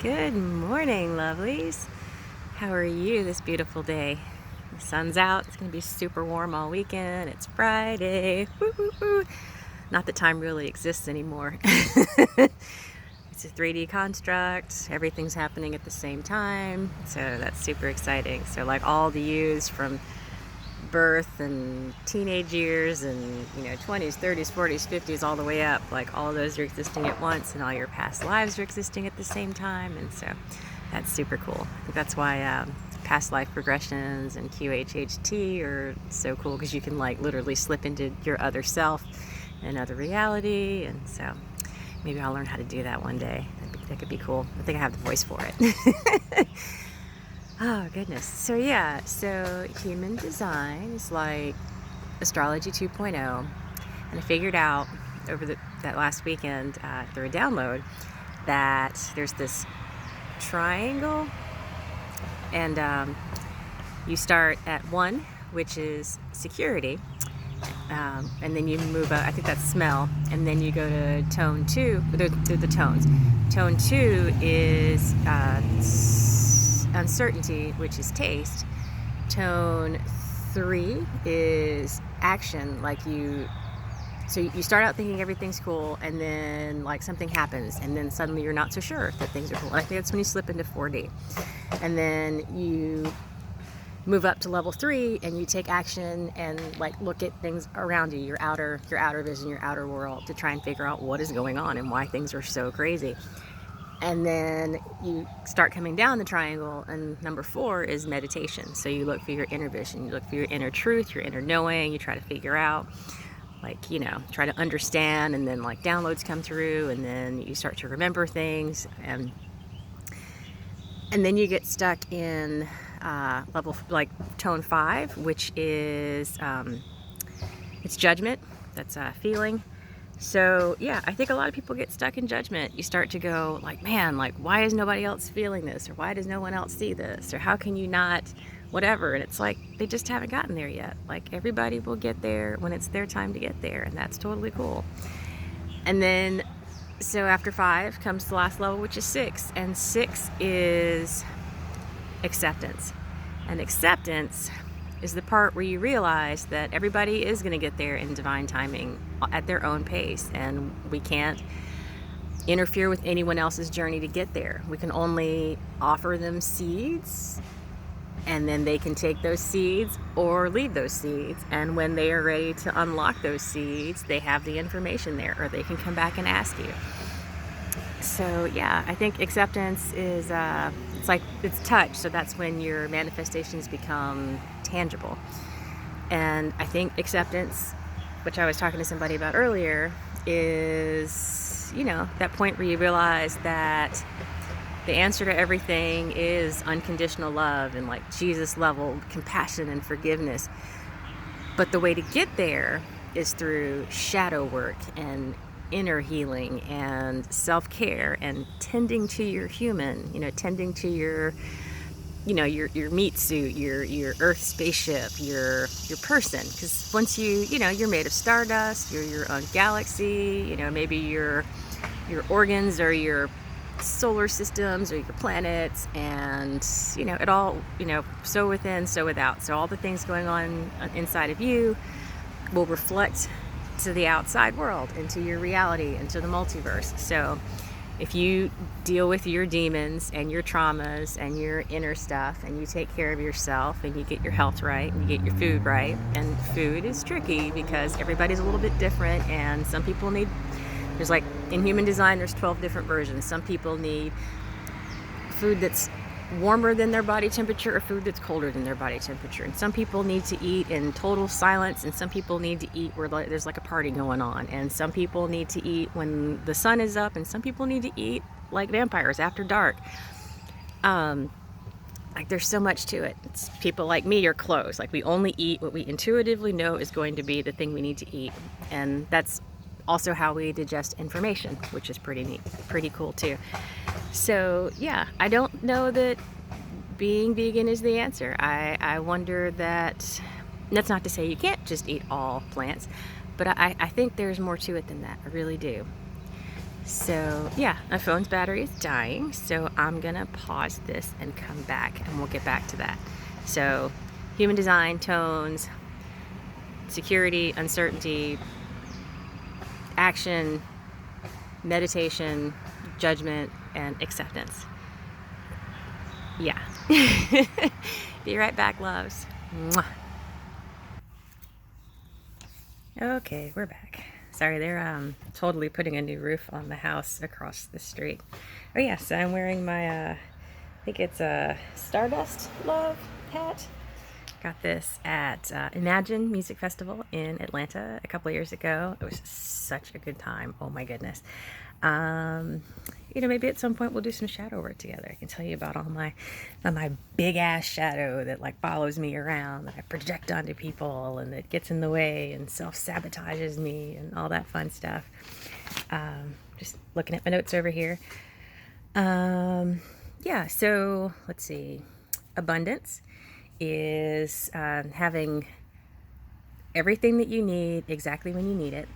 Good morning, lovelies. How are you this beautiful day? The sun's out. It's going to be super warm all weekend. It's Friday. Woo, woo, woo. Not that time really exists anymore. It's a 3D construct. Everything's happening at the same time. So that's super exciting. So like all the yous from birth and teenage years and 20s, 30s, 40s, 50s, all the way up, like all of those are existing at once, and all your past lives are existing at the same time. And so that's super cool. I think that's why past life regressions and QHHT are so cool, because you can like literally slip into your other self, another reality. And so maybe I'll learn how to do that one day. That could be cool. I think I have the voice for it. Oh, goodness. So yeah, so human design is like astrology 2.0. And I figured out over that last weekend through a download that there's this triangle, and you start at 1, which is security, and then you move up, I think that's smell, and then you go to tone 2, through the tones. Tone 2 is uncertainty, which is taste. Tone 3 is action, like so you start out thinking everything's cool, and then like something happens, and then suddenly you're not so sure that things are cool. And I think that's when you slip into 4D. And then you move up to level 3 and you take action and like look at things around you, your outer vision, your outer world, to try and figure out what is going on and why things are so crazy. And then you start coming down the triangle, and number 4 is meditation. So you look for your inner vision, you look for your inner truth, your inner knowing, you try to figure out, like, try to understand, and then like downloads come through, and then you start to remember things, and then you get stuck in level, like tone 5, which is, it's judgment, that's feeling. So yeah, I think a lot of people get stuck in judgment. You start to go like, man, like why is nobody else feeling this? Or why does no one else see this? Or how can you not, whatever. And it's like, they just haven't gotten there yet. Like everybody will get there when it's their time to get there. And that's totally cool. And then, so after 5 comes the last level, which is 6. And 6 is acceptance. And acceptance is the part where you realize that everybody is going to get there in divine timing at their own pace, and we can't interfere with anyone else's journey to get there. We can only offer them seeds, and then they can take those seeds or leave those seeds, and when they are ready to unlock those seeds, they have the information there, or they can come back and ask you. So yeah, I think acceptance is it's touch, so that's when your manifestations become tangible. And I think acceptance, which I was talking to somebody about earlier, is that point where you realize that the answer to everything is unconditional love and like Jesus level compassion and forgiveness. But the way to get there is through shadow work and inner healing and self-care and tending to your human, tending to your meat suit, your earth spaceship, your person. Because once you're made of stardust, you're your own galaxy, maybe your organs are your solar systems or your planets, and it all, so within, so without. So all the things going on inside of you will reflect to the outside world, into your reality, into the multiverse. So if you deal with your demons and your traumas and your inner stuff, and you take care of yourself, and you get your health right, and you get your food right, and food is tricky because everybody's a little bit different, and some people need, there's like in human design, there's 12 different versions. Some people need food that's warmer than their body temperature, or food that's colder than their body temperature. And some people need to eat in total silence, and some people need to eat where there's like a party going on, and some people need to eat when the sun is up, and some people need to eat like vampires after dark. Like there's so much to it. It's people like me are closed. Like we only eat what we intuitively know is going to be the thing we need to eat, and that's also how we digest information, which is pretty neat, pretty cool too. So yeah, I don't know that being vegan is the answer. I wonder that's not to say you can't just eat all plants, but I think there's more to it than that. I really do. So yeah, my phone's battery is dying, so I'm gonna pause this and come back, and we'll get back to that. So human design, tones, security, uncertainty, action, meditation, judgment, and acceptance. Yeah. Be right back, loves. Mwah. Okay, we're back. Sorry, they're totally putting a new roof on the house across the street. Oh yes, I'm wearing my I think it's a Stardust Love hat. Got this at Imagine Music Festival in Atlanta a couple of years ago. It was such a good time. Oh my goodness. You know, maybe at some point we'll do some shadow work together. I can tell you about all my big ass shadow that like follows me around, that I project onto people, and that gets in the way and self-sabotages me and all that fun stuff. Just looking at my notes over here. Yeah, so let's see. Abundance is having everything that you need exactly when you need it,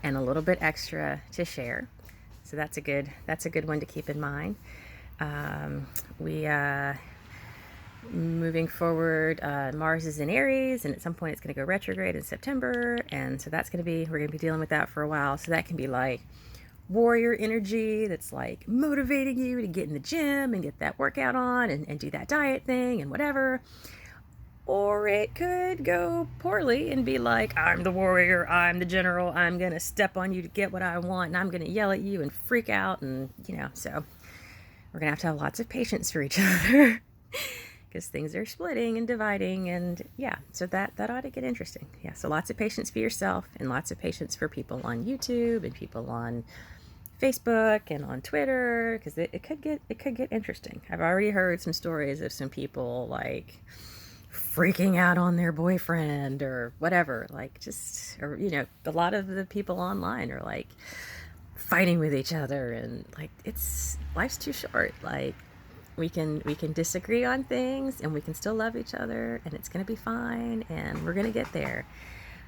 and a little bit extra to share. So that's a good one to keep in mind. Moving forward, Mars is in Aries, and at some point it's going to go retrograde in September, and so we're going to be dealing with that for a while. So that can be like warrior energy that's like motivating you to get in the gym and get that workout on and do that diet thing and whatever. Or it could go poorly and be like, I'm the warrior, I'm the general, I'm going to step on you to get what I want, and I'm going to yell at you and freak out, and, you know, so we're going to have lots of patience for each other because things are splitting and dividing, and yeah, so that ought to get interesting. Yeah, so lots of patience for yourself and lots of patience for people on YouTube and people on Facebook and on Twitter, because it could get interesting. I've already heard some stories of some people like freaking out on their boyfriend or whatever, like just, or you know, a lot of the people online are like fighting with each other, and like life's too short. Like we can disagree on things and we can still love each other, and it's gonna be fine, and we're gonna get there.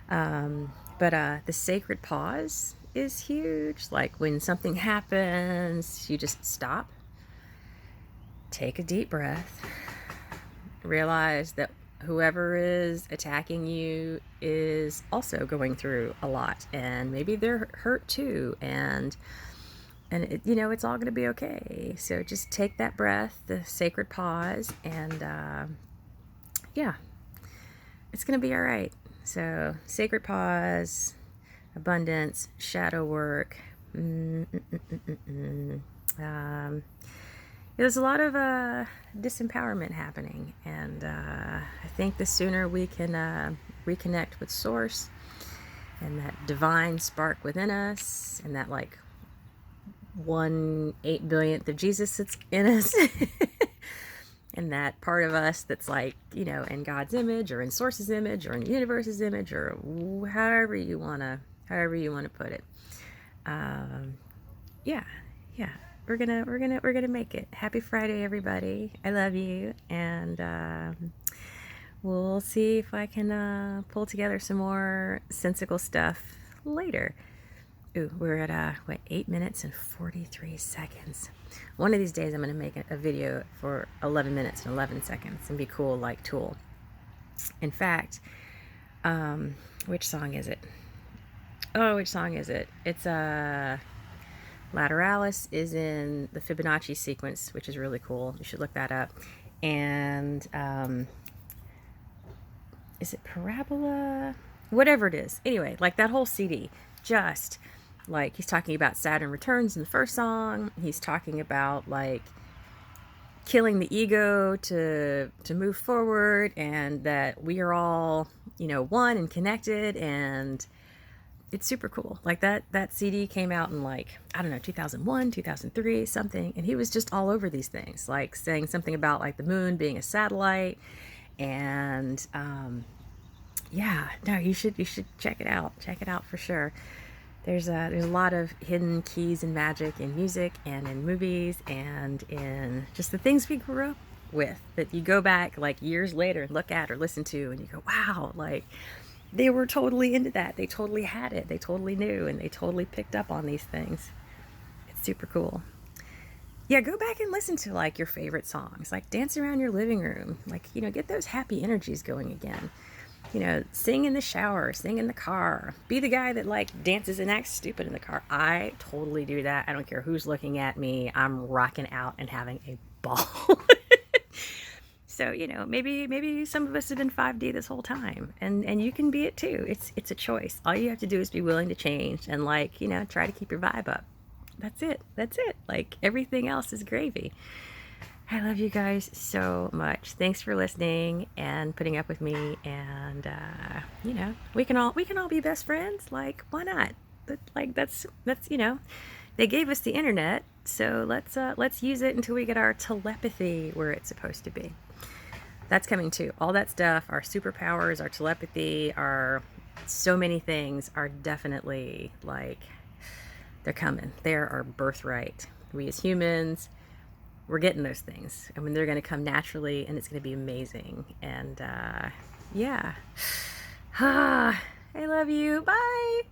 But the sacred pause is huge. Like when something happens, you just stop, take a deep breath, realize that whoever is attacking you is also going through a lot, and maybe they're hurt too, and it, you know, it's all going to be okay. So just take that breath, the sacred pause, and yeah, it's going to be all right. So sacred pause, abundance, shadow work. There's a lot of disempowerment happening, and I think the sooner we can reconnect with Source and that divine spark within us, and that like 1/8 billionth of Jesus that's in us, and that part of us that's like, you know, in God's image or in Source's image or in the universe's image, or however you wanna put it. Yeah. We're gonna make it. Happy Friday, everybody. I love you, and we'll see if I can pull together some more sensical stuff later. Ooh, we're at 8 minutes and 43 seconds. One of these days I'm gonna make a video for 11 minutes and 11 seconds and be cool like Tool. In fact, which song is it? It's Lateralus is in the Fibonacci sequence, which is really cool. You should look that up. And is it Parabola? Whatever it is. Anyway, like that whole CD, just like he's talking about Saturn returns in the first song. He's talking about like killing the ego to move forward, and that we are all, you know, one and connected, and it's super cool. Like that CD came out in like, I don't know, 2001, 2003, something. And he was just all over these things, like saying something about like the moon being a satellite. And yeah, no, you should check it out. Check it out for sure. There's a lot of hidden keys in magic in music and in movies and in just the things we grew up with that you go back like years later and look at or listen to, and you go, wow, like they were totally into that. They totally had it. They totally knew, and they totally picked up on these things. Super cool. Yeah, go back and listen to like your favorite songs. Like dance around your living room. Like, you know, get those happy energies going again. You know, sing in the shower, sing in the car. Be the guy that like dances and acts stupid in the car. I totally do that. I don't care who's looking at me. I'm rocking out and having a ball. So, you know, maybe some of us have been 5D this whole time, and you can be it too. It's a choice. All you have to do is be willing to change and, like, you know, try to keep your vibe up. That's it. Like, everything else is gravy. I love you guys so much. Thanks for listening and putting up with me. And you know, we can all be best friends. Like, why not? Like, that's you know, they gave us the internet, so let's use it until we get our telepathy where it's supposed to be. That's coming too. All that stuff, our superpowers, our telepathy, our so many things are definitely, like, they're coming. They're our birthright. We as humans, we're getting those things. I mean, they're going to come naturally, and it's going to be amazing. And yeah. I love you. Bye.